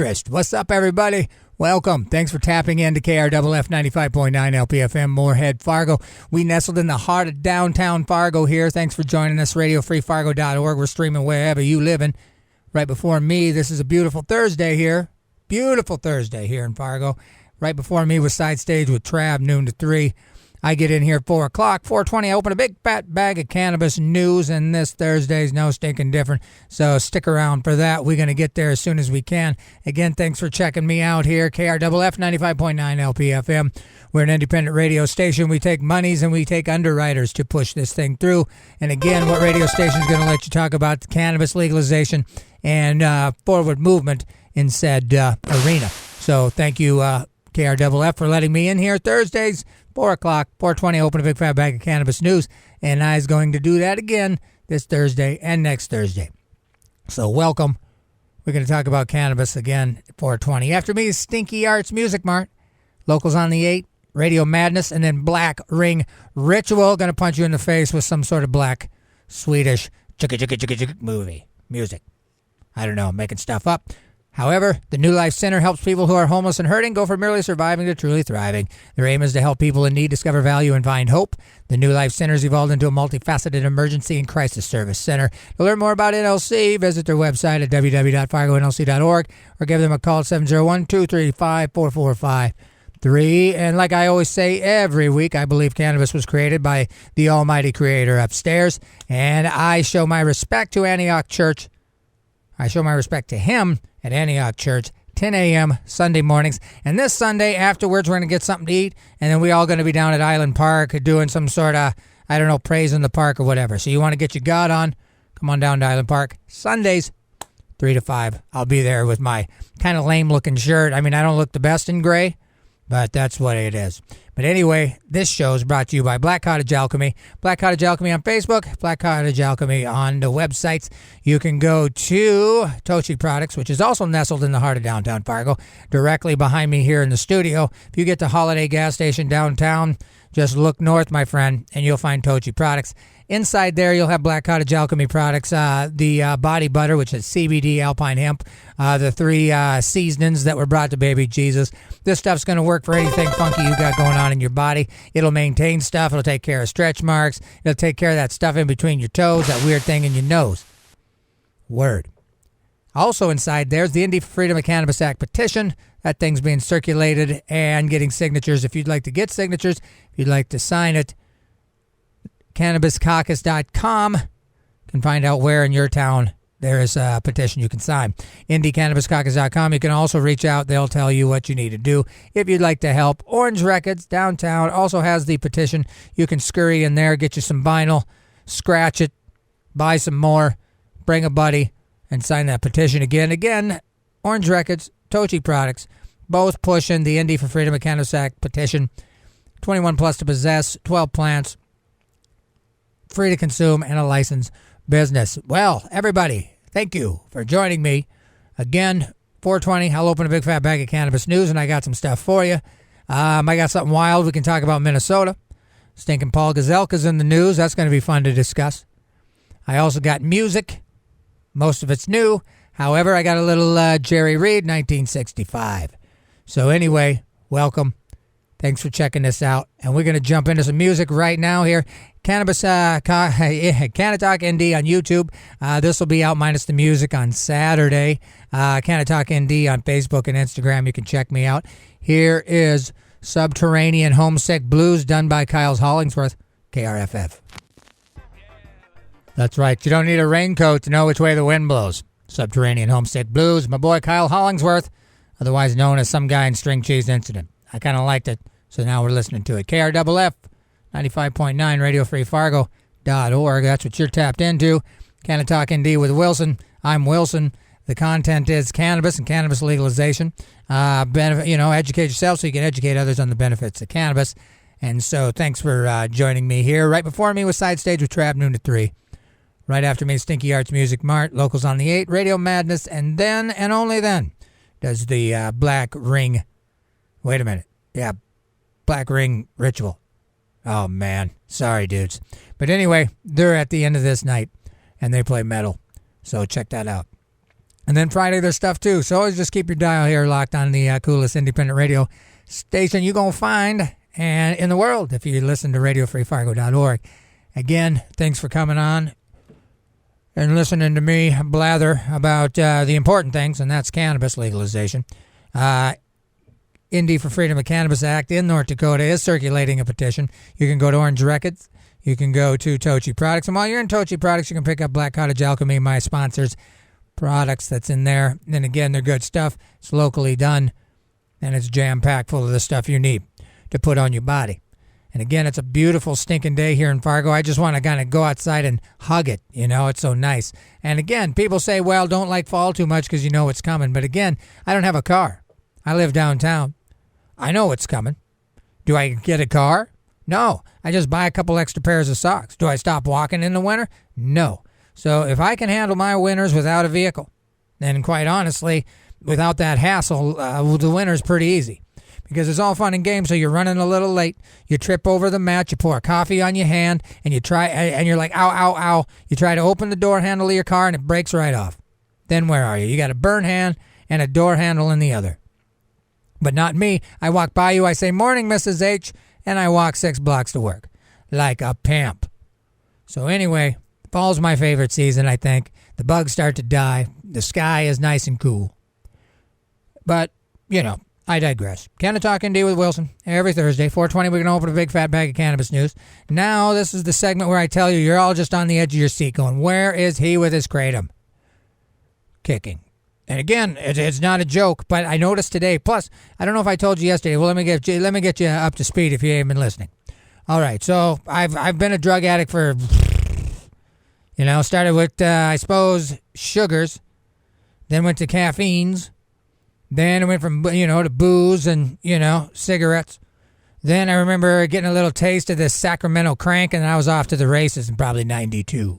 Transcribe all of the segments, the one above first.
What's up, everybody? Welcome. Thanks for tapping into KRFF 95.9 LPFM, Moorhead, Fargo. We nestled in the heart of downtown Fargo here. Thanks for joining us, RadioFreeFargo.org. We're streaming wherever you living. Right before me, this is a beautiful Thursday here. Beautiful Thursday here in Fargo. Right before me was Side Stage with Trav, noon to 3. I get in here at 4 o'clock. 4:20, I open a big fat bag of cannabis news, and this Thursday's no stinking different. So stick around for that. We're going to get there as soon as we can. Again, thanks for checking me out here. KRFF 95.9 LPFM. We're an independent radio station. We take monies and we take underwriters to push this thing through. And again, what radio station is going to let you talk about the cannabis legalization and forward movement in said arena. So thank you, KRFF, for letting me in here Thursdays. 4 o'clock, 4:20, open a big fat bag of cannabis news, and I is going to do that again this Thursday and next Thursday. So welcome. We're going to talk about cannabis again at 4:20. After me is Stinky Arts Music Mart, Locals on the 8, Radio Madness, and then Black Ring Ritual. Going to punch you in the face with some sort of black Swedish movie music. I don't know, I'm making stuff up. However, the New Life Center helps people who are homeless and hurting go from merely surviving to truly thriving. Their aim is to help people in need discover value and find hope. The New Life Center has evolved into a multifaceted emergency and crisis service center. To learn more about NLC, visit their website at www.fargonlc.org or give them a call at 701-235-4453. And like I always say every week, I believe cannabis was created by the almighty creator upstairs. And I show my respect to Antioch Church. I show my respect to him at Antioch Church, 10 a.m. Sunday mornings. And this Sunday afterwards, we're going to get something to eat. And then we all going to be down at Island Park doing some sort of, I don't know, praise in the park or whatever. So you want to get your God on, come on down to Island Park. Sundays, 3 to 5. I'll be there with my kind of lame-looking shirt. I mean, I don't look the best in gray, but that's what it is. But anyway, this show is brought to you by Black Cottage Alchemy. Black Cottage Alchemy on Facebook, Black Cottage Alchemy on the websites. You can go to Tochi Products, which is also nestled in the heart of downtown Fargo, directly behind me here in the studio. If you get to Holiday Gas Station downtown, just look north, my friend, and you'll find Tochi Products. Inside there, you'll have Black Cottage Alchemy products, the body butter, which is CBD, alpine hemp, the 3 seasonings that were brought to baby Jesus. This stuff's going to work for anything funky you got going on in your body. It'll maintain stuff. It'll take care of stretch marks. It'll take care of that stuff in between your toes, that weird thing in your nose. Word. Also inside there's the Indy for Freedom of Cannabis Act petition. That thing's being circulated and getting signatures. If you'd like to get signatures, if you'd like to sign it, CannabisCaucus.com. You can find out where in your town there is a petition you can sign. IndyCannabisCaucus.com. You can also reach out. They'll tell you what you need to do if you'd like to help. Orange Records downtown also has the petition. You can scurry in there, get you some vinyl, scratch it, buy some more, bring a buddy, and sign that petition again. Again, Orange Records, Tochi Products, both pushing the Indy for Freedom of Cannabis Act petition. 21 plus to possess, 12 plants, free to consume, and a licensed business. Well, everybody, thank you for joining me. Again, 4:20, I'll open a big fat bag of cannabis news, and I got some stuff for you. I got something wild. We can talk about Minnesota. Stinking Paul Gazelka's in the news. That's going to be fun to discuss. I also got music. Most of it's new. However, I got a little Jerry Reed, 1965. So anyway, welcome. Thanks for checking this out. And we're going to jump into some music right now here. Canna-Talk ND on YouTube. This will be out minus the music on Saturday. Canna-Talk ND on Facebook and Instagram. You can check me out. Here is Subterranean Homesick Blues done by Kyle Hollingsworth, KRFF. That's right. You don't need a raincoat to know which way the wind blows. Subterranean Homesick Blues. My boy Kyle Hollingsworth, otherwise known as Some Guy in String Cheese Incident. I kind of liked it, so now we're listening to it. KRFF 95.9 RadioFreeFargo.org. That's what you're tapped into. Canna-Talk ND with Wilson. I'm Wilson. The content is cannabis and cannabis legalization. Educate yourself so you can educate others on the benefits of cannabis. And so thanks for joining me here. Right before me was Side Stage with Trav, noon to 3. Right after me, Stinky Arts Music Mart, Locals on the 8, Radio Madness, and then, and only then, does the Black Ring. Wait a minute. Yeah, Black Ring Ritual. Oh, man. Sorry, dudes. But anyway, they're at the end of this night, and they play metal. So check that out. And then Friday there's stuff too. So always just keep your dial here locked on the coolest independent radio station you're going to find and in the world if you listen to RadioFreeFargo.org. Again, thanks for coming on and listening to me blather about the important things, and that's cannabis legalization. ND for Freedom of Cannabis Act in North Dakota is circulating a petition. You can go to Orange Records. You can go to Tochi Products. And while you're in Tochi Products, you can pick up Black Cottage Alchemy, my sponsors' products that's in there. And again, they're good stuff. It's locally done, and it's jam-packed full of the stuff you need to put on your body. And again, it's a beautiful stinking day here in Fargo. I just want to kind of go outside and hug it. You know, it's so nice. And again, people say, well, don't like fall too much because you know it's coming. But again, I don't have a car. I live downtown. I know it's coming. Do I get a car? No. I just buy a couple extra pairs of socks. Do I stop walking in the winter? No. So if I can handle my winters without a vehicle, then quite honestly, without that hassle, the winter's pretty easy. Because it's all fun and games, so you're running a little late. You trip over the mat, you pour coffee on your hand, and you're like, ow, ow, ow. You try to open the door handle of your car, and it breaks right off. Then where are you? You got a burn hand and a door handle in the other. But not me. I walk by you, I say, morning, Mrs. H, and I walk 6 blocks to work. Like a pimp. So anyway, fall's my favorite season, I think. The bugs start to die. The sky is nice and cool. But, you know, I digress. Canna-Talk ND with Wilson. Every Thursday, 4:20, we're going to open a big fat bag of cannabis news. Now, this is the segment where I tell you, you're all just on the edge of your seat going, where is he with his kratom? Kicking. And again, it's not a joke, but I noticed today. Plus, I don't know if I told you yesterday. Well, let me get you up to speed if you ain't been listening. All right, so I've been a drug addict for, started with I suppose sugars, then went to caffeines, then I went from to booze and cigarettes. Then I remember getting a little taste of this Sacramento crank, and I was off to the races in probably '92.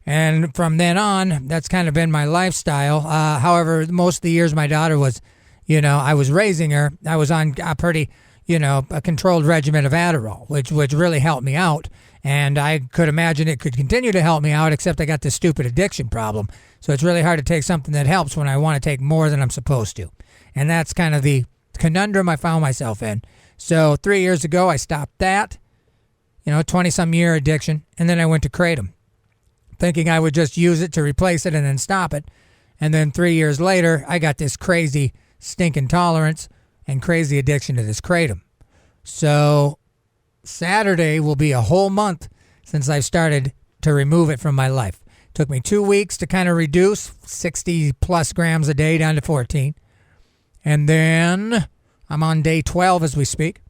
And from then on, that's kind of been my lifestyle. However, most of the years my daughter was, I was raising her, I was on a pretty, a controlled regimen of Adderall, which really helped me out. And I could imagine it could continue to help me out, except I got this stupid addiction problem. So it's really hard to take something that helps when I want to take more than I'm supposed to. And that's kind of the conundrum I found myself in. So 3 years ago, I stopped that, 20-some year addiction. And then I went to kratom, thinking I would just use it to replace it and then stop it. And then 3 years later, I got this crazy stinking tolerance and crazy addiction to this kratom. So Saturday will be a whole month since I've started to remove it from my life. Took me 2 weeks to kind of reduce 60 plus grams a day down to 14. And then I'm on day 12 as we speak.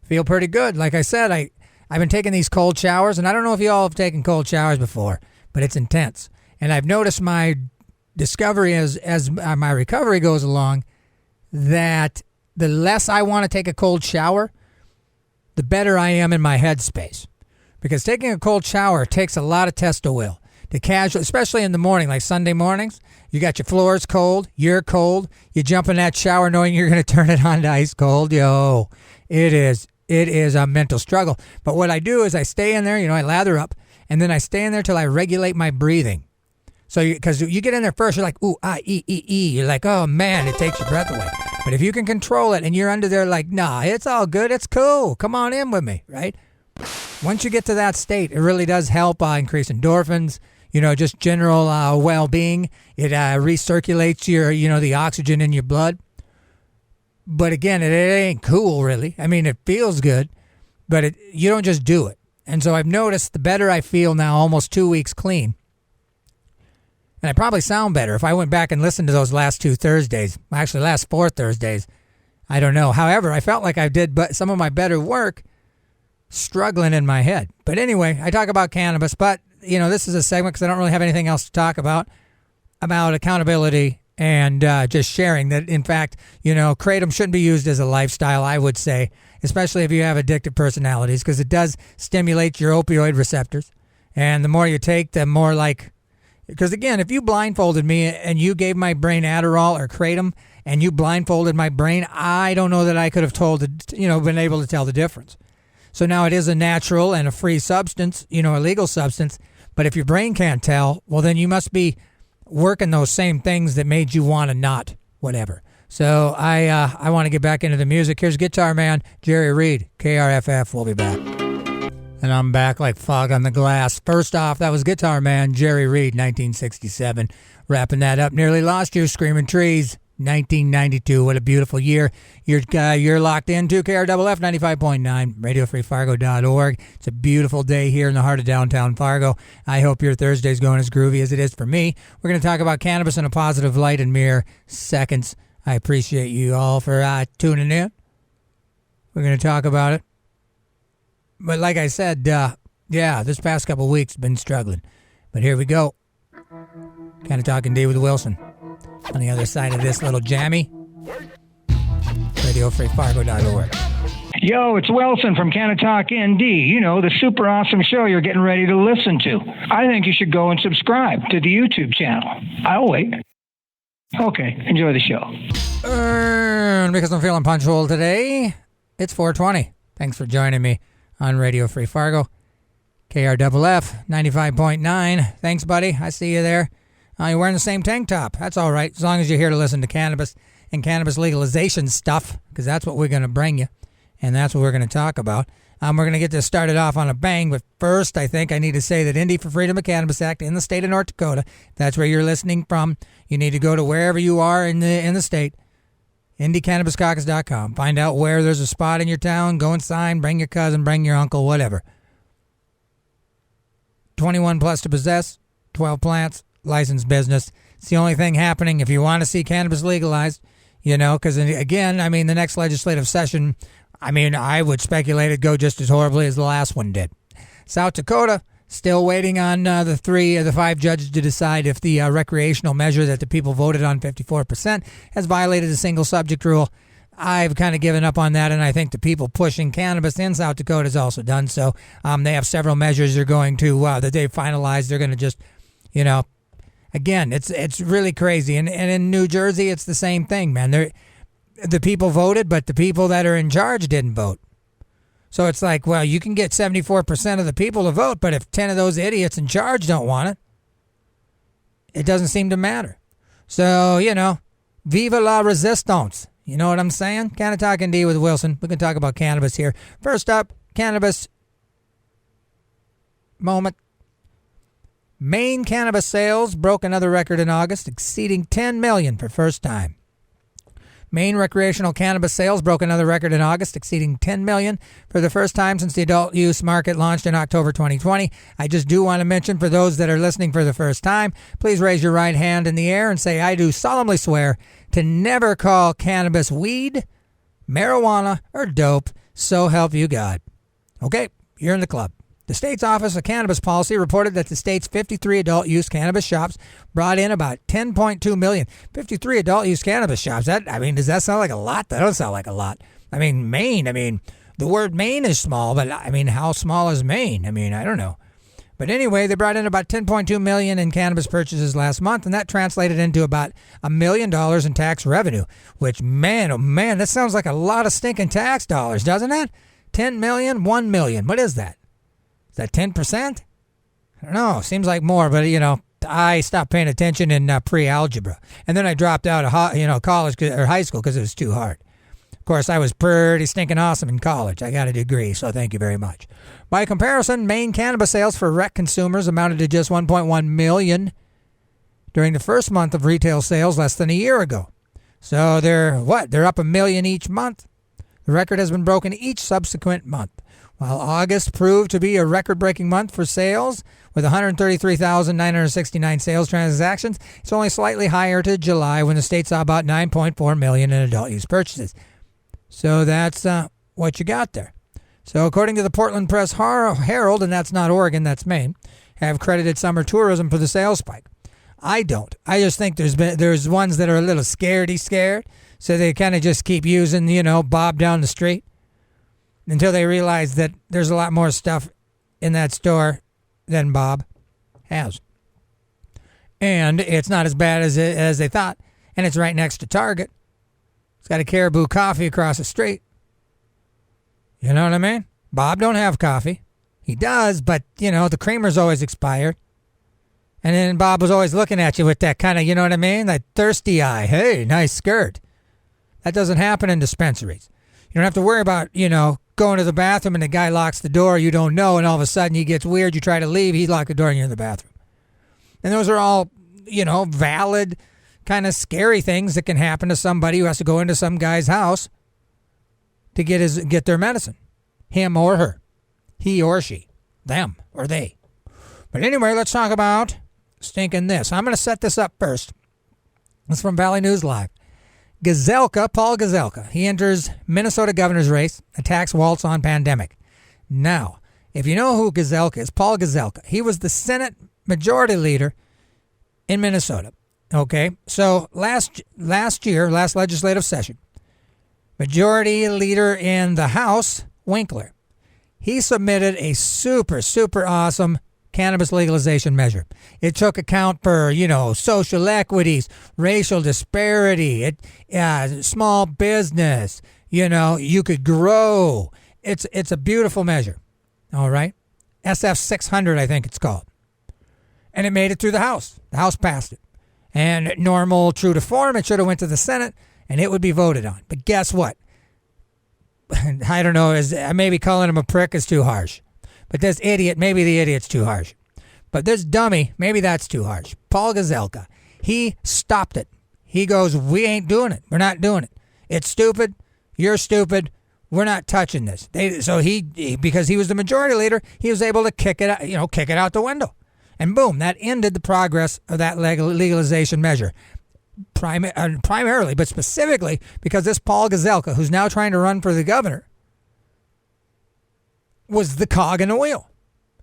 Feel pretty good. Like I said, I've been taking these cold showers, and I don't know if you all have taken cold showers before, but it's intense. And I've noticed my discovery as my recovery goes along that the less I want to take a cold shower, the better I am in my headspace. Because taking a cold shower takes a lot of testo will. Especially in the morning, like Sunday mornings, you got your floors cold, you're cold, you jump in that shower knowing you're going to turn it on to ice cold. Yo, it is a mental struggle. But what I do is I stay in there, I lather up, and then I stay in there till I regulate my breathing. So, because you get in there first, you're like, ooh, ah, ee. You're like, oh, man, it takes your breath away. But if you can control it and you're under there like, nah, it's all good, it's cool, come on in with me, right? Once you get to that state, it really does help increase endorphins, just general well-being. It recirculates your, the oxygen in your blood. But again, it ain't cool, really. I mean, it feels good, but you don't just do it. And so I've noticed the better I feel now, almost 2 weeks clean. And I probably sound better if I went back and listened to those last 2 Thursdays. Actually, last 4 Thursdays. I don't know. However, I felt like I did some of my better work struggling in my head. But anyway, I talk about cannabis, but, this is a segment because I don't really have anything else to talk about accountability and just sharing that, in fact, kratom shouldn't be used as a lifestyle, I would say, especially if you have addictive personalities, because it does stimulate your opioid receptors. And the more you take, the more because again, if you blindfolded me and you gave my brain Adderall or kratom and you blindfolded my brain, I don't know that I could have been able to tell the difference. So now it is a natural and a free substance, a legal substance. But if your brain can't tell, well, then you must be working those same things that made you want to not whatever. So I want to get back into the music. Here's Guitar Man, Jerry Reed, KRFF. We'll be back. And I'm back like fog on the glass. First off, that was Guitar Man, Jerry Reed, 1967. Wrapping that up. Nearly Lost You, Screaming Trees, 1992. What a beautiful year. You're locked into KRFF 95.9, RadioFreeFargo.org. It's a beautiful day here in the heart of downtown Fargo. I hope your Thursday's going as groovy as it is for me. We're going to talk about cannabis in a positive light in mere seconds. I appreciate you all for tuning in. We're going to talk about it. But like I said, this past couple weeks been struggling. But here we go. Canna-Talk ND with Wilson. On the other side of this little jammy, RadioFreeFargo.org. Yo, it's Wilson from Canna-Talk ND. You know, the super awesome show you're getting ready to listen to. I think you should go and subscribe to the YouTube channel. I'll wait. Okay, enjoy the show. Because I'm feeling punctual today, it's 4:20. Thanks for joining me on Radio Free Fargo, KRFF 95.9. Thanks, buddy. I see you there. You're wearing the same tank top. That's all right, as long as you're here to listen to cannabis and cannabis legalization stuff, because that's what we're going to bring you, and that's what we're going to talk about. We're going to get this started off on a bang, but first I think I need to say that Indy for Freedom of Cannabis Act in the state of North Dakota, if that's where you're listening from, you need to go to wherever you are in the state, IndyCannabisCaucus.com. Find out where there's a spot in your town, go and sign, bring your cousin, bring your uncle, whatever. 21 plus to possess, 12 plants, licensed business. It's the only thing happening if you want to see cannabis legalized, because again, the next legislative session, I would speculate it'd go just as horribly as the last one did. South Dakota, still waiting on the 3 of the 5 judges to decide if the recreational measure that the people voted on, 54%, has violated the single subject rule. I've kind of given up on that, and I think the people pushing cannabis in South Dakota has also done so. They have several measures they're going to, that they've finalized. They're going to just, again, it's really crazy. And in New Jersey, it's the same thing, man. The people voted, but the people that are in charge didn't vote. So it's like, well, you can get 74% of the people to vote, but if 10 of those idiots in charge don't want it, it doesn't seem to matter. So, viva la resistance. You know what I'm saying? Canna-Talk ND with Wilson. We can talk about cannabis here. First up, cannabis moment. Maine cannabis sales broke another record in August, exceeding 10 million for first time. Maine recreational cannabis sales broke another record in August, exceeding 10 million for the first time since the adult use market launched in October 2020. I just do want to mention, for those that are listening for the first time, please raise your right hand in the air and say, I do solemnly swear to never call cannabis weed, marijuana, or dope, so help you God. Okay, you're in the club. The state's Office of Cannabis Policy reported that the state's 53 adult-use cannabis shops brought in about $10.2 million. 53 adult-use cannabis shops. Does that sound like a lot? That don't sound like a lot. Maine, the word Maine is small, but how small is Maine? I don't know. But anyway, they brought in about $10.2 million in cannabis purchases last month, and that translated into about $1 million in tax revenue, which, man, oh man, that sounds like a lot of stinking tax dollars, doesn't it? 10 million, 1 million. What is that? Is that 10%? I don't know. Seems like more, but, I stopped paying attention in pre-algebra. And then I dropped out of, college or high school because it was too hard. Of course, I was pretty stinking awesome in college. I got a degree, so thank you very much. By comparison, Maine cannabis sales for rec consumers amounted to just 1.1 million during the first month of retail sales less than a year ago. So they're up 1 million each month. The record has been broken each subsequent month. While August proved to be a record-breaking month for sales, with 133,969 sales transactions, it's only slightly higher to July, when the state saw about 9.4 million in adult-use purchases. So that's what you got there. So according to the Portland Press Herald, and that's not Oregon, that's Maine, have credited summer tourism for the sales spike. I don't. I just think there's ones that are a little scared, so they kind of just keep using, Bob down the street, until they realize that there's a lot more stuff in that store than Bob has. And it's not as bad as they thought. And it's right next to Target. It's got a Caribou Coffee across the street. You know what I mean? Bob don't have coffee. He does, but, the creamer's always expired. And then Bob was always looking at you with that kind of, you know what I mean? That thirsty eye. Hey, nice skirt. That doesn't happen in dispensaries. You don't have to worry about, going to the bathroom and the guy locks the door, you don't know, and all of a sudden he gets weird, you try to leave, he locked the door and you're in the bathroom. And those are all, valid, kind of scary things that can happen to somebody who has to go into some guy's house to get their medicine. Him or her. He or she. Them or they. But anyway, let's talk about stinking this. I'm going to set this up first. It's from Valley News Live. Gazelka, Paul Gazelka, he enters Minnesota governor's race, attacks Waltz on pandemic. Now, if you know who Gazelka is, Paul Gazelka, he was the Senate majority leader in Minnesota. Okay, so last legislative session, majority leader in the House, Winkler, he submitted a super, super awesome cannabis legalization measure. It took account for, social equities, racial disparity, small business, you could grow. It's a beautiful measure. All right. SF 600, I think it's called. And it made it through the House. The House passed it. And normal, true to form, it should have went to the Senate and it would be voted on. But guess what? I don't know, maybe calling him a prick is too harsh. But this idiot, maybe the idiot's too harsh. But this dummy, maybe that's too harsh. Paul Gazelka, he stopped it. He goes, we ain't doing it. We're not doing it. It's stupid. You're stupid. We're not touching this. So because he was the majority leader, he was able to kick it out the window. And boom, that ended the progress of that legalization measure. Primarily, but specifically because this Paul Gazelka, who's now trying to run for the governor, was the cog in the wheel.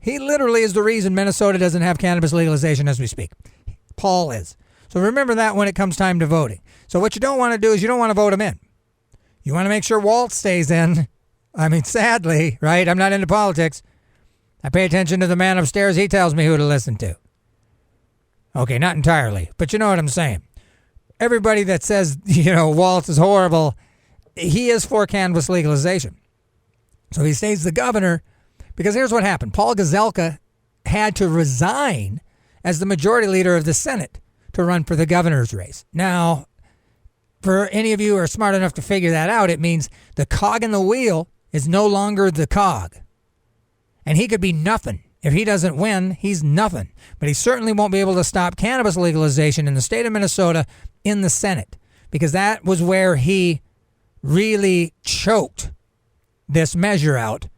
He literally is the reason Minnesota doesn't have cannabis legalization as we speak. Paul is. So remember that when it comes time to voting. So what you don't want to do is you don't want to vote him in. You want to make sure Walt stays in. I mean, sadly, right? I'm not into politics. I pay attention to the man upstairs. He tells me who to listen to. Okay, not entirely, but you know what I'm saying. Everybody that says, Walt is horrible, he is for cannabis legalization. So he stays the governor because here's what happened. Paul Gazelka had to resign as the majority leader of the Senate to run for the governor's race. Now, for any of you who are smart enough to figure that out, it means the cog in the wheel is no longer the cog. And he could be nothing. If he doesn't win, he's nothing. But he certainly won't be able to stop cannabis legalization in the state of Minnesota in the Senate because that was where he really choked this measure out.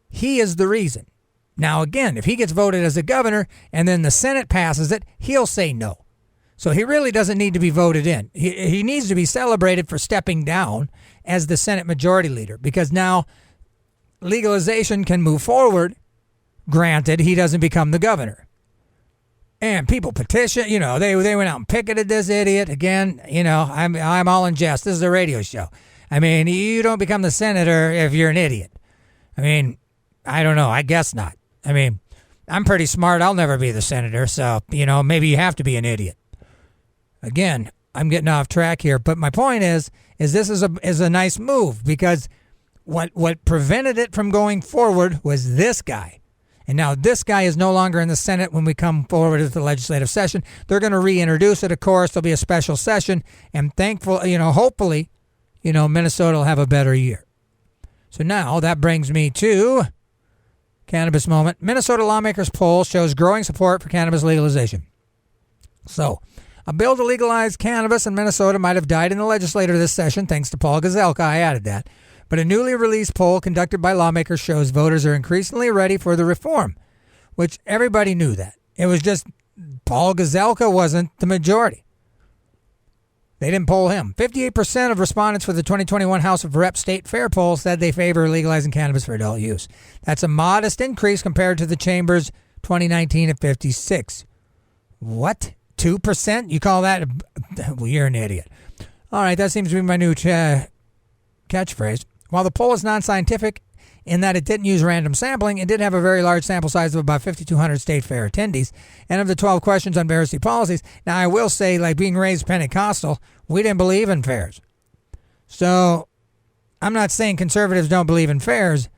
He is the reason. Now, again, if he gets voted as a governor and then the Senate passes it, he'll say no. So he really doesn't need to be voted in. He needs to be celebrated for stepping down as the Senate majority leader because now legalization can move forward. Granted, he doesn't become the governor. And people petition, they went out and picketed this idiot. Again, I'm all in jest. This is a radio show. I mean, you don't become the senator if you're an idiot. I mean, I don't know. I guess not. I mean, I'm pretty smart. I'll never be the senator. So, maybe you have to be an idiot. Again, I'm getting off track here. But my point is this is a nice move because what prevented it from going forward was this guy. And now this guy is no longer in the Senate when we come forward with the legislative session. They're going to reintroduce it, of course. There'll be a special session. And hopefully, Minnesota will have a better year. So now that brings me to cannabis moment. Minnesota lawmakers poll shows growing support for cannabis legalization. So a bill to legalize cannabis in Minnesota might have died in the legislature this session, thanks to Paul Gazelka. I added that. But a newly released poll conducted by lawmakers shows voters are increasingly ready for the reform, which everybody knew that. It was just Paul Gazelka wasn't the majority. They didn't poll him. 58% of respondents for the 2021 House of Rep State Fair poll said they favor legalizing cannabis for adult use. That's a modest increase compared to the Chamber's 2019 at 56. What? 2%? You call that? Well, you're an idiot. All right, that seems to be my new catchphrase. While the poll is non-scientific in that it didn't use random sampling, it did have a very large sample size of about 5,200 state fair attendees. And of the 12 questions on various state policies, now I will say, like being raised Pentecostal, we didn't believe in fairs. So I'm not saying conservatives don't believe in fairs,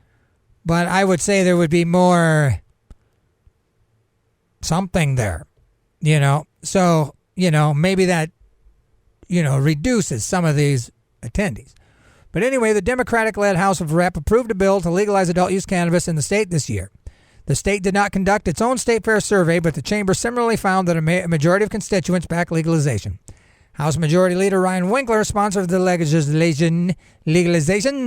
but I would say there would be more something there. So, maybe that, reduces some of these attendees. But anyway, the Democratic-led House of Rep approved a bill to legalize adult-use cannabis in the state this year. The state did not conduct its own state fair survey, but the chamber similarly found that a majority of constituents back legalization. House Majority Leader Ryan Winkler, sponsor of the legalization,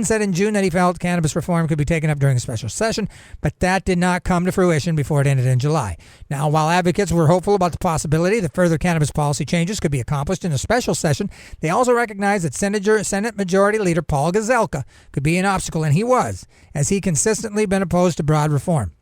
said in June that he felt cannabis reform could be taken up during a special session, but that did not come to fruition before it ended in July. Now, while advocates were hopeful about the possibility that further cannabis policy changes could be accomplished in a special session, they also recognized that Senate Majority Leader Paul Gazelka could be an obstacle, and he was, as he consistently been opposed to broad reform.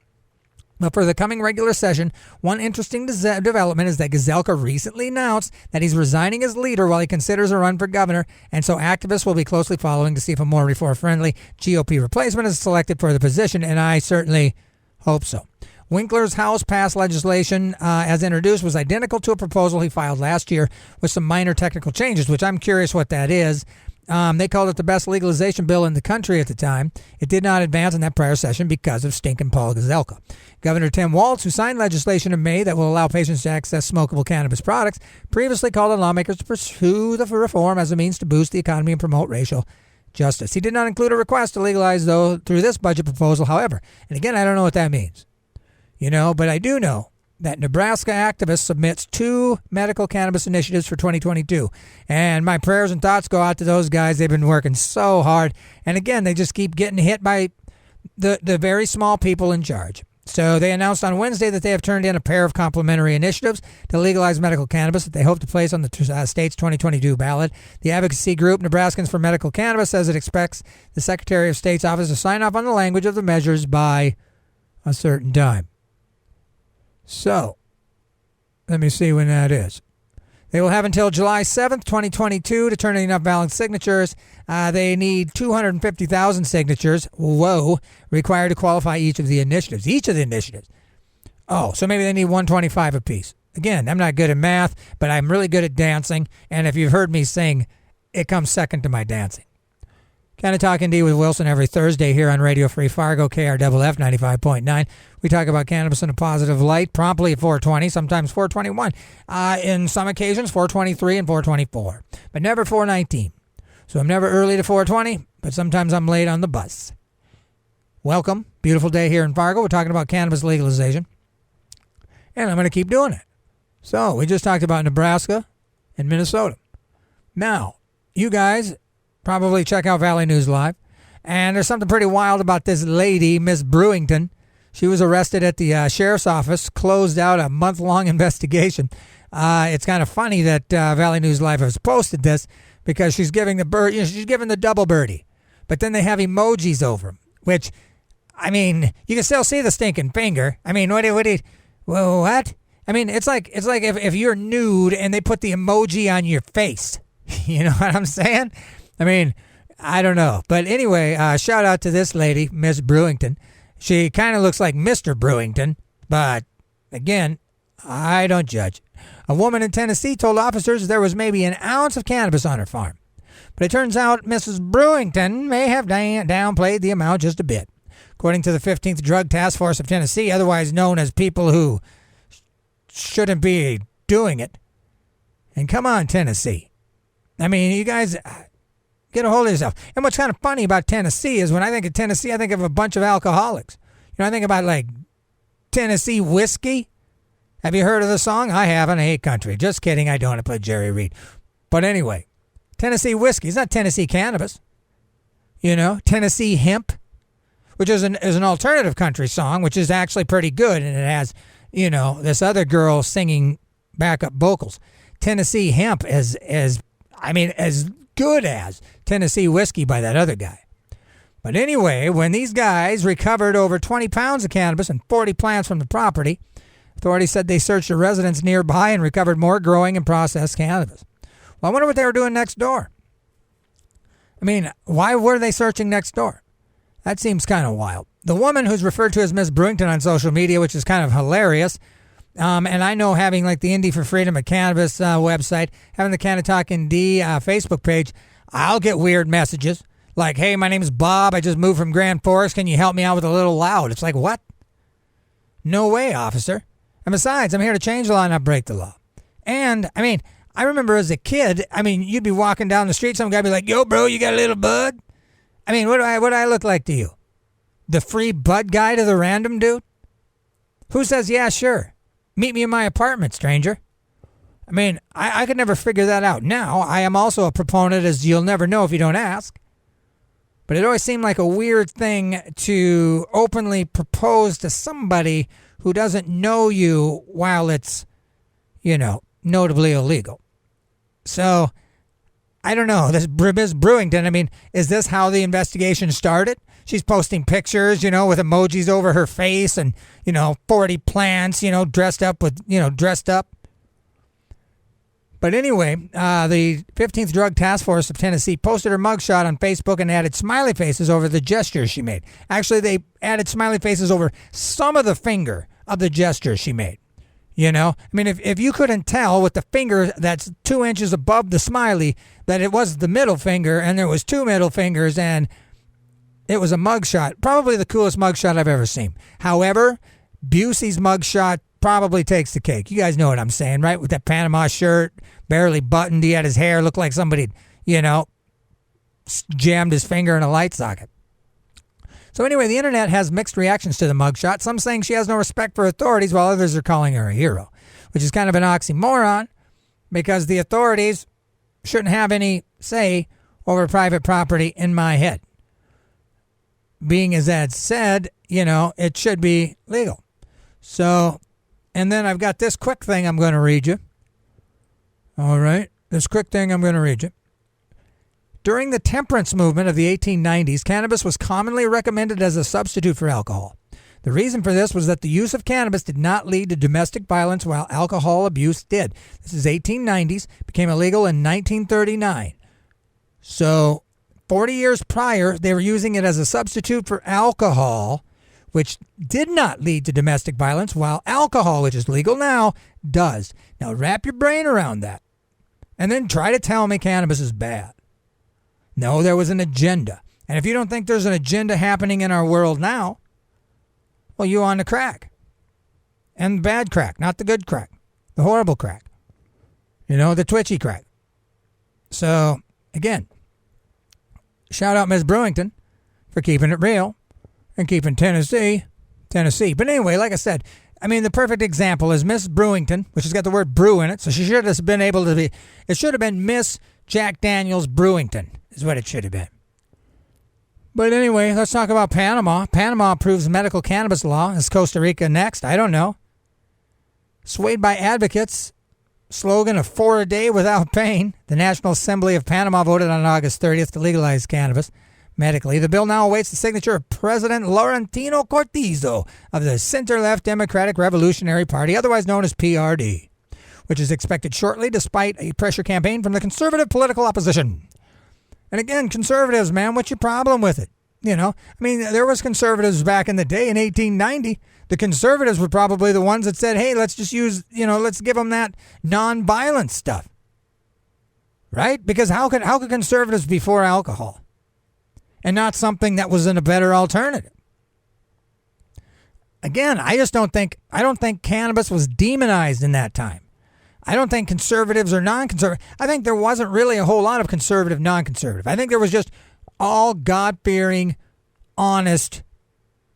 But for the coming regular session, one interesting development is that Gazelka recently announced that he's resigning as leader while he considers a run for governor, and so activists will be closely following to see if a more reform-friendly GOP replacement is selected for the position, and I certainly hope so. Winkler's House-passed legislation, as introduced, was identical to a proposal he filed last year with some minor technical changes, which I'm curious what that is. They called it the best legalization bill in the country at the time. It did not advance in that prior session because of stinking Paul Gazelka. Governor Tim Walz, who signed legislation in May that will allow patients to access smokable cannabis products, previously called on lawmakers to pursue the reform as a means to boost the economy and promote racial justice. He did not include a request to legalize, though, through this budget proposal, however. And again, I don't know what that means. But I do know that Nebraska activists submits 2 medical cannabis initiatives for 2022. And my prayers and thoughts go out to those guys. They've been working so hard. And again, they just keep getting hit by the very small people in charge. So they announced on Wednesday that they have turned in a pair of complementary initiatives to legalize medical cannabis that they hope to place on the state's 2022 ballot. The advocacy group Nebraskans for Medical Cannabis says it expects the Secretary of State's office to sign off on the language of the measures by a certain time. So, let me see when that is. They will have until July 7th, 2022 to turn in enough valid signatures. They need 250,000 signatures, required to qualify each of the initiatives. Oh, so maybe they need 125 apiece. Again, I'm not good at math, but I'm really good at dancing. And if you've heard me sing, it comes second to my dancing. Canna-Talk ND with Wilson every Thursday here on Radio Free Fargo, KRFF 95.9. We talk about cannabis in a positive light, promptly at 420, sometimes 421. In some occasions, 423 and 424, but never 419. So I'm never early to 420, but sometimes I'm late on the bus. Welcome. Beautiful day here in Fargo. We're talking about cannabis legalization, and I'm going to keep doing it. So we just talked about Nebraska and Minnesota. Now, you guys probably check out Valley News Live. And there's something pretty wild about this lady, Miss Brewington. She was arrested at the sheriff's office, closed out a month-long investigation. It's kind of funny that Valley News Live has posted this because she's giving she's giving the double birdie. But then they have emojis over them, which, I mean, you can still see the stinking finger. I mean, what? I mean, it's like if you're nude and they put the emoji on your face. You know what I'm saying? I mean, I don't know. But anyway, shout out to this lady, Miss Brewington. She kind of looks like Mr. Brewington, but again, I don't judge. A woman in Tennessee told officers there was maybe an ounce of cannabis on her farm. But it turns out Mrs. Brewington may have downplayed the amount just a bit. According to the 15th Drug Task Force of Tennessee, otherwise known as people who shouldn't be doing it. And come on, Tennessee. I mean, you guys, get a hold of yourself. And what's kind of funny about Tennessee is when I think of Tennessee, I think of a bunch of alcoholics. I think about like Tennessee whiskey. Have you heard of the song? I haven't. I hate country. Just kidding. I don't. I play Jerry Reed. But anyway, Tennessee whiskey. It's not Tennessee cannabis. Tennessee hemp, which is an alternative country song, which is actually pretty good. And it has, this other girl singing backup vocals. Tennessee hemp is as good as Tennessee whiskey by that other guy. But anyway, when these guys recovered over 20 pounds of cannabis and 40 plants from the property, authorities said they searched a residence nearby and recovered more growing and processed cannabis. Well, I wonder what they were doing next door. I mean, why were they searching next door? That seems kind of wild. The woman who's referred to as Miss Brewington on social media, which is kind of hilarious, and I know having like the Indie for Freedom of Cannabis website, having the Canna-Talk ND Facebook page, I'll get weird messages like, hey, my name is Bob. I just moved from Grand Forks. Can you help me out with a little loud? It's like, what? No way, officer. And besides, I'm here to change the law, not break the law. And, I mean, I remember as a kid, I mean, you'd be walking down the street, some guy would be like, yo, bro, you got a little bud? I mean, what do I look like to you? The free bud guy to the random dude? Who says, yeah, sure. Meet me in my apartment, stranger. I mean, I could never figure that out. Now, I am also a proponent, as you'll never know if you don't ask. But it always seemed like a weird thing to openly propose to somebody who doesn't know you while it's, notably illegal. So, I don't know. This Ms. Brewington, I mean, is this how the investigation started? She's posting pictures, with emojis over her face and, 40 plants, dressed up. But anyway, the 15th Drug Task Force of Tennessee posted her mugshot on Facebook and added smiley faces over the gestures she made. Actually, they added smiley faces over some of the finger of the gestures she made. I mean, if you couldn't tell with the finger that's 2 inches above the smiley that it was the middle finger and there was two middle fingers and it was a mugshot, probably the coolest mugshot I've ever seen. However, Busey's mugshot probably takes the cake. You guys know what I'm saying, right? With that Panama shirt, barely buttoned. He had his hair look like somebody, jammed his finger in a light socket. So anyway, the internet has mixed reactions to the mugshot. Some saying she has no respect for authorities, while others are calling her a hero, which is kind of an oxymoron because the authorities shouldn't have any say over private property in my head. Being as that said, it should be legal. So, and then I've got this quick thing I'm going to read you. All right, this quick thing I'm going to read you. During the temperance movement of the 1890s, cannabis was commonly recommended as a substitute for alcohol. The reason for this was that the use of cannabis did not lead to domestic violence while alcohol abuse did. This is 1890s, became illegal in 1939. So 40 years prior, they were using it as a substitute for alcohol, which did not lead to domestic violence, while alcohol, which is legal now, does. Now wrap your brain around that. And then try to tell me cannabis is bad. No, there was an agenda. And if you don't think there's an agenda happening in our world now, well, you on the crack. And the bad crack, not the good crack. The horrible crack. The twitchy crack. So, again, shout out Ms. Brewington for keeping it real and keeping Tennessee. But anyway, like I said, I mean, the perfect example is Miss Brewington, which has got the word brew in it, so she should have been able to be, it should have been Miss Jack Daniels Brewington, is what it should have been. But anyway, let's talk about Panama. Panama approves medical cannabis law. Is Costa Rica next? I don't know. Swayed by advocates, slogan of 4 a day without pain, the National Assembly of Panama voted on August 30th to legalize cannabis medically. The bill now awaits the signature of President Laurentino Cortizo of the center-left Democratic Revolutionary Party, otherwise known as PRD, which is expected shortly despite a pressure campaign from the conservative political opposition. And again, conservatives, man, what's your problem with it? I mean, there was conservatives back in the day in 1890. The conservatives were probably the ones that said, hey, let's just use, let's give them that non-violent stuff. Right? Because how could conservatives be for alcohol and not something that was in a better alternative? Again, I don't think cannabis was demonized in that time. I don't think conservatives or non-conservative. I think there wasn't really a whole lot of conservative, non-conservative. I think there was just all God-fearing, honest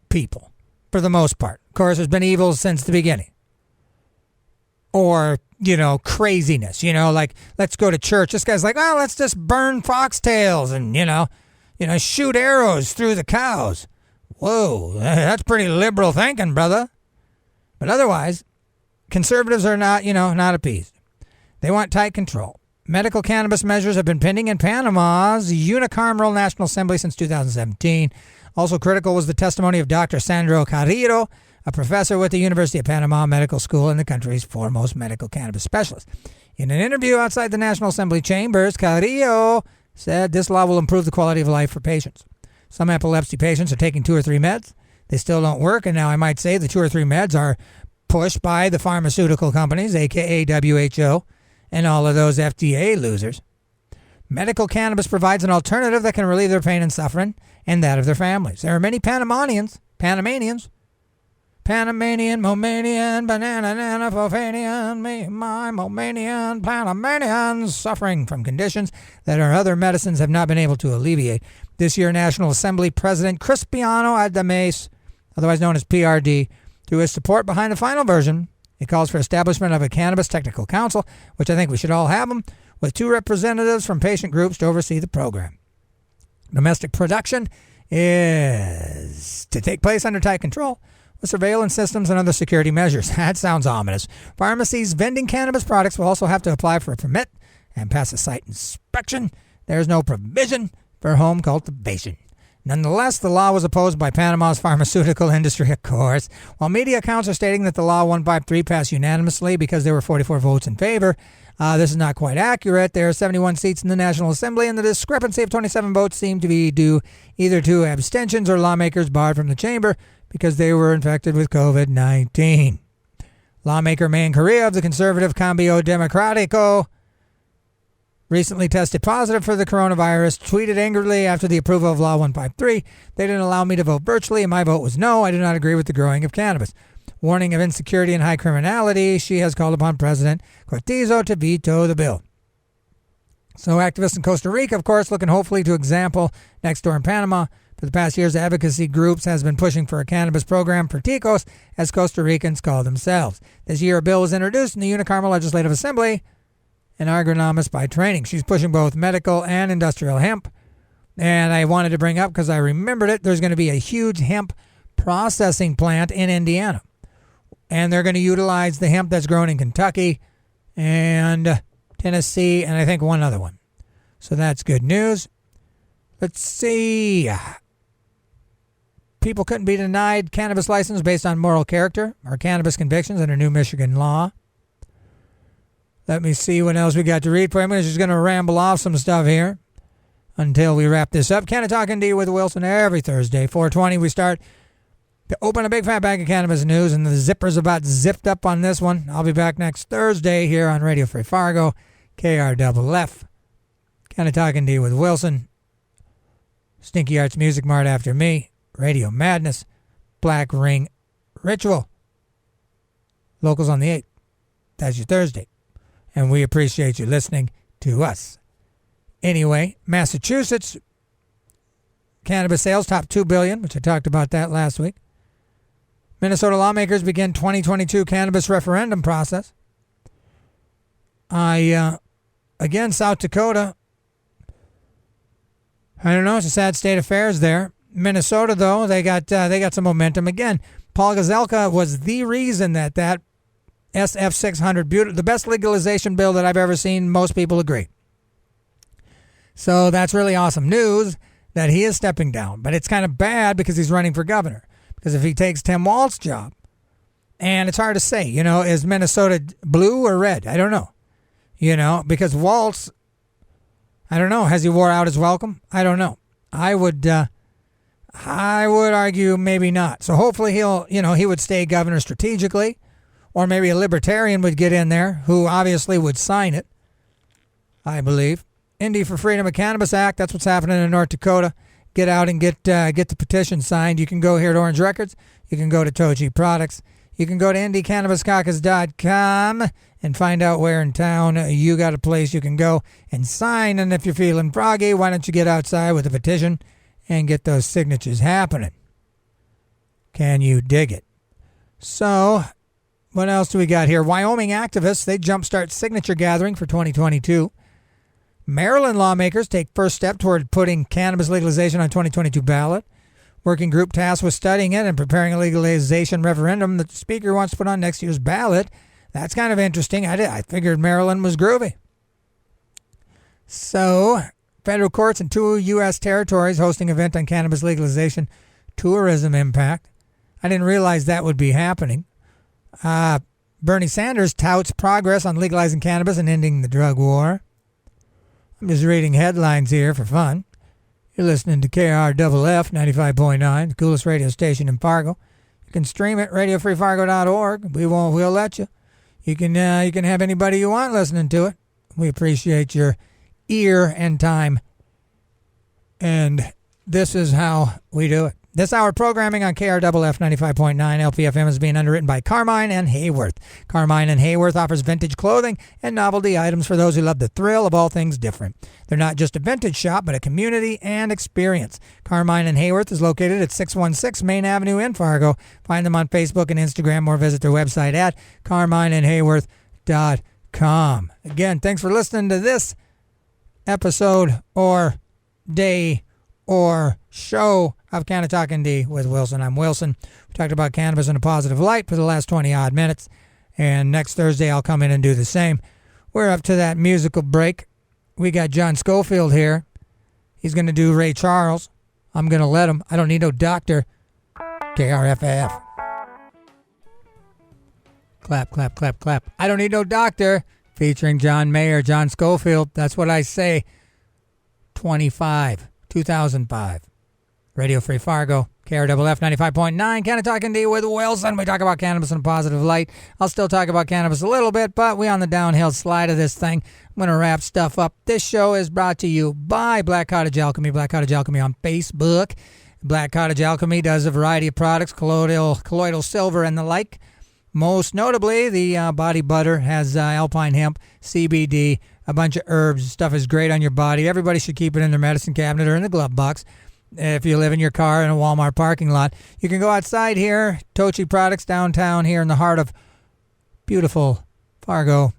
people for the most part. Of course, there's been evil since the beginning. Or, craziness. Like, let's go to church. This guy's like, oh, let's just burn foxtails and, shoot arrows through the cows. Whoa, that's pretty liberal thinking, brother. But otherwise, conservatives are not appeased. They want tight control. Medical cannabis measures have been pending in Panama's unicameral National Assembly since 2017. Also critical was the testimony of Dr. Sandro Carrillo, a professor with the University of Panama Medical School and the country's foremost medical cannabis specialist. In an interview outside the National Assembly chambers, Carrillo said this law will improve the quality of life for patients. Some epilepsy patients are taking 2 or 3 meds. They still don't work, and now I might say the 2 or 3 meds are pushed by the pharmaceutical companies, aka WHO, and all of those FDA losers. Medical cannabis provides an alternative that can relieve their pain and suffering and that of their families. There are many Panamanians Panamanian, Momanian, banana, nana, Fofanian, me, my Momanian, Panamanians suffering from conditions that our other medicines have not been able to alleviate. This year, National Assembly President Cristiano Adames, otherwise known as PRD, through his support behind the final version, he calls for establishment of a Cannabis Technical Council, which I think we should all have them, with 2 representatives from patient groups to oversee the program. Domestic production is to take place under tight control with surveillance systems and other security measures. That sounds ominous. Pharmacies vending cannabis products will also have to apply for a permit and pass a site inspection. There's no provision for home cultivation. Nonetheless, the law was opposed by Panama's pharmaceutical industry, of course. While media accounts are stating that the law 153 passed unanimously because there were 44 votes in favor, this is not quite accurate. There are 71 seats in the National Assembly, and the discrepancy of 27 votes seemed to be due either to abstentions or lawmakers barred from the chamber because they were infected with COVID-19. Lawmaker Maine Correa of the conservative Cambio Democratico recently tested positive for the coronavirus, tweeted angrily after the approval of Law 153. They didn't allow me to vote virtually, and my vote was no. I do not agree with the growing of cannabis. Warning of insecurity and high criminality, she has called upon President Cortizo to veto the bill. So activists in Costa Rica, of course, looking hopefully to example next door in Panama. For the past years, advocacy groups has been pushing for a cannabis program for ticos, as Costa Ricans call themselves. This year, a bill was introduced in the Unicameral Legislative Assembly, an agronomist by training. She's pushing both medical and industrial hemp. And I wanted to bring up, because I remembered it, there's going to be a huge hemp processing plant in Indiana. And they're going to utilize the hemp that's grown in Kentucky and Tennessee, and I think one other one. So that's good news. Let's see. People couldn't be denied cannabis license based on moral character or cannabis convictions under new Michigan law. Let me see what else we got to read. I'm just going to ramble off some stuff here until we wrap this up. Canna-Talk ND with Wilson every Thursday. 4:20 we start to open a big fat bag of cannabis news, and the zipper's about zipped up on this one. I'll be back next Thursday here on Radio Free Fargo, KRFF. Canna-Talk ND with Wilson. Stinky Arts Music Mart after me. Radio Madness. Black Ring Ritual. Locals on the 8th. That's your Thursday. And we appreciate you listening to us. Anyway, Massachusetts cannabis sales top $2 billion, which I talked about that last week. Minnesota lawmakers begin 2022 cannabis referendum process. Again, South Dakota, I don't know, it's a sad state of affairs there. Minnesota, though, they got some momentum again. Paul Gazelka was the reason that SF 600, the best legalization bill that I've ever seen, most people agree. So that's really awesome news that he is stepping down. But it's kind of bad because he's running for governor. Because if he takes Tim Walz's job, and it's hard to say, is Minnesota blue or red? I don't know. Because Walz, I don't know, has he wore out his welcome? I don't know. I would argue maybe not. So hopefully he would stay governor strategically, or maybe a libertarian would get in there who obviously would sign it, I believe. Indy for Freedom of Cannabis Act, that's what's happening in North Dakota. Get out and get the petition signed. You can go here at Orange Records. You can go to Toji Products. You can go to IndyCannabisCaucus.com and find out where in town you got a place you can go and sign. And if you're feeling froggy, why don't you get outside with a petition and get those signatures happening? Can you dig it? So, what else do we got here? Wyoming activists, they jumpstart signature gathering for 2022. Maryland lawmakers take first step toward putting cannabis legalization on 2022 ballot. Working group tasked with studying it and preparing a legalization referendum that the speaker wants to put on next year's ballot. That's kind of interesting. I figured Maryland was groovy. So, federal courts in 2 U.S. territories hosting event on cannabis legalization tourism impact. I didn't realize that would be happening. Bernie Sanders touts progress on legalizing cannabis and ending the drug war. I'm just reading headlines here for fun. You're listening to KRFF 95.9, the coolest radio station in Fargo. You can stream it, radiofreefargo.org. We'll let you. You can have anybody you want listening to it. We appreciate your ear and time. And this is how we do it. This hour programming on KRFF 95.9 LPFM is being underwritten by Carmine and Hayworth. Carmine and Hayworth offers vintage clothing and novelty items for those who love the thrill of all things different. They're not just a vintage shop, but a community and experience. Carmine and Hayworth is located at 616 Main Avenue in Fargo. Find them on Facebook and Instagram or visit their website at carmineandhayworth.com. Again, thanks for listening to this episode or day or show of Canna-Talk ND with Wilson. I'm Wilson. We talked about cannabis in a positive light for the last 20-odd minutes, and next Thursday I'll come in and do the same. We're up to that musical break. We got John Schofield here. He's going to do Ray Charles. I'm going to let him. I don't need no doctor. KRFF. Clap, clap, clap, clap. I don't need no doctor. Featuring John Mayer, John Schofield. That's what I say. 2005. Radio Free Fargo, KRFF 95.9, Canna-Talk ND with Wilson. We talk about cannabis in a positive light. I'll still talk about cannabis a little bit, but we on the downhill slide of this thing. I'm going to wrap stuff up. This show is brought to you by Black Cottage Alchemy. Black Cottage Alchemy on Facebook. Black Cottage Alchemy does a variety of products, colloidal silver and the like. Most notably, the body butter has alpine hemp, CBD, a bunch of herbs. Stuff is great on your body. Everybody should keep it in their medicine cabinet or in the glove box. If you live in your car in a Walmart parking lot, you can go outside here, Tochi Products downtown here in the heart of beautiful Fargo,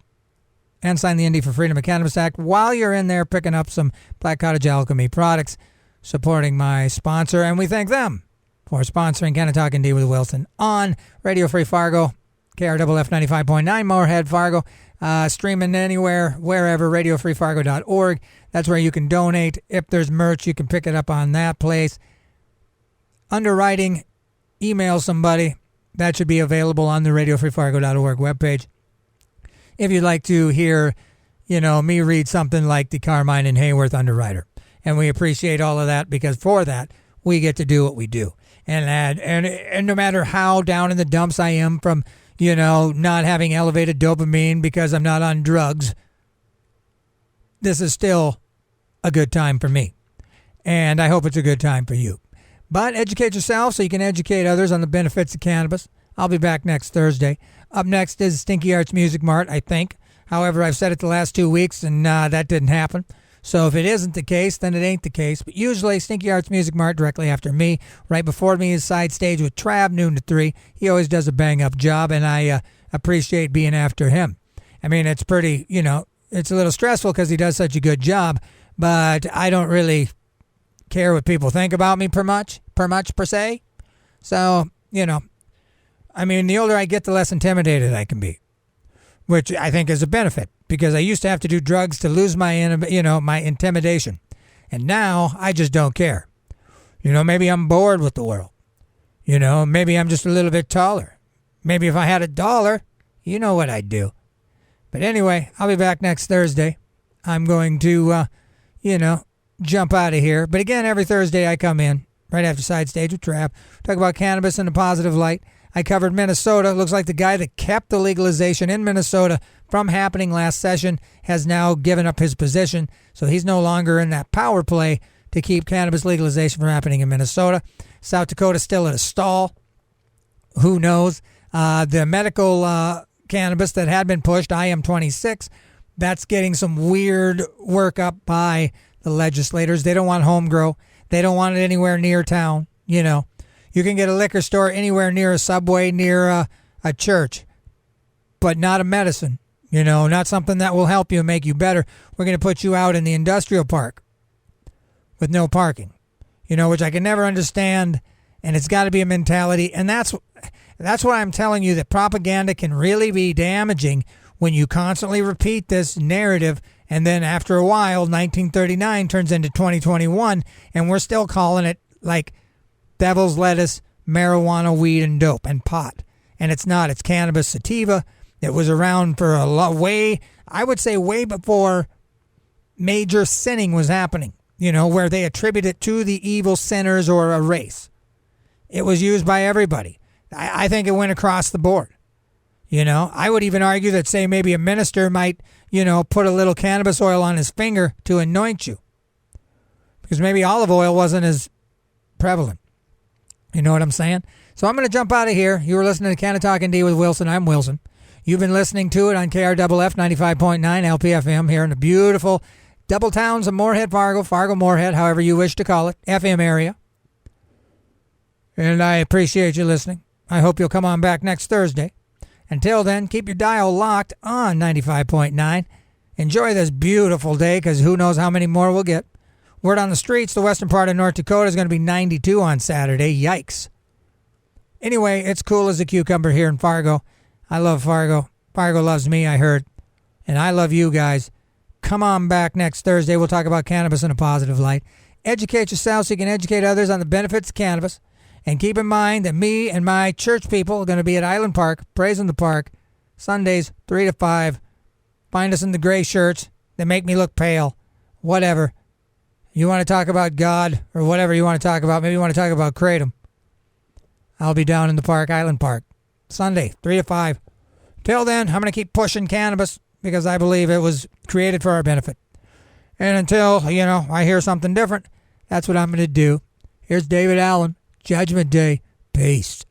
and sign the ND for Freedom of Cannabis Act while you're in there picking up some Black Cottage Alchemy products, supporting my sponsor, and we thank them for sponsoring Canna-Talk ND with Wilson on Radio Free Fargo, KRFF 95.9 Moorhead, Fargo, streaming anywhere, wherever, radiofreefargo.org. That's where you can donate. If there's merch, you can pick it up on that place. Underwriting, email somebody. That should be available on the radiofreefargo.org webpage. If you'd like to hear, me read something like the Carmine and Hayworth Underwriter. And we appreciate all of that because for that, we get to do what we do. And no matter how down in the dumps I am from, not having elevated dopamine because I'm not on drugs, this is still a good time for me. And I hope it's a good time for you. But educate yourself so you can educate others on the benefits of cannabis. I'll be back next Thursday. Up next is Stinky Arts Music Mart, I think. However, I've said it the last 2 weeks, and that didn't happen. So if it isn't the case, then it ain't the case. But usually, Stinky Arts Music Mart directly after me. Right before me is Side Stage with Trav, noon to 3. He always does a bang-up job, and I appreciate being after him. I mean, it's pretty, it's a little stressful because he does such a good job, but I don't really care what people think about me per se. So, I mean, the older I get, the less intimidated I can be, which I think is a benefit because I used to have to do drugs to lose my, my intimidation. And now I just don't care. Maybe I'm bored with the world. Maybe I'm just a little bit taller. Maybe if I had $1, you know what I'd do. But anyway, I'll be back next Thursday. I'm going to, jump out of here. But again, every Thursday I come in right after Side Stage with Trav. Talk about cannabis in a positive light. I covered Minnesota. Looks like the guy that kept the legalization in Minnesota from happening last session has now given up his position. So he's no longer in that power play to keep cannabis legalization from happening in Minnesota. South Dakota still at a stall. Who knows? The medical cannabis that had been pushed, IM26, that's getting some weird work up by the legislators. They don't want home grow. They don't want it anywhere near town. You can get a liquor store anywhere near a Subway, near a church, but not a medicine. Not something that will help you and make you better. We're going to put you out in the industrial park with no parking, which I can never understand. And it's got to be a mentality. And that's why I'm telling you that propaganda can really be damaging when you constantly repeat this narrative. And then after a while, 1939 turns into 2021, and we're still calling it like devil's lettuce, marijuana, weed, and dope, and pot. And it's not. It's cannabis sativa. It was around for I would say way before major sinning was happening, where they attribute it to the evil sinners or a race. It was used by everybody. I think it went across the board. I would even argue that, say, maybe a minister might, put a little cannabis oil on his finger to anoint you. Because maybe olive oil wasn't as prevalent. You know what I'm saying? So I'm going to jump out of here. You were listening to Canna-Talk ND with Wilson. I'm Wilson. You've been listening to it on KRFF 95.9 LPFM here in the beautiful double towns of Moorhead, Fargo, Moorhead, however you wish to call it, FM area. And I appreciate you listening. I hope you'll come on back next Thursday. Until then, keep your dial locked on 95.9. Enjoy this beautiful day, because who knows how many more we'll get. Word on the streets, the western part of North Dakota is going to be 92 on Saturday. Yikes. Anyway, it's cool as a cucumber here in Fargo. I love Fargo. Fargo loves me, I heard. And I love you guys. Come on back next Thursday. We'll talk about cannabis in a positive light. Educate yourself so you can educate others on the benefits of cannabis. And keep in mind that me and my church people are going to be at Island Park, praising the park, Sundays, 3 to 5. Find us in the gray shirts that make me look pale. Whatever. You want to talk about God or whatever you want to talk about. Maybe you want to talk about Kratom. I'll be down in the park, Island Park, Sunday, 3 to 5. Till then, I'm going to keep pushing cannabis because I believe it was created for our benefit. And until, I hear something different, that's what I'm going to do. Here's David Allen, Judgment Day. Peace.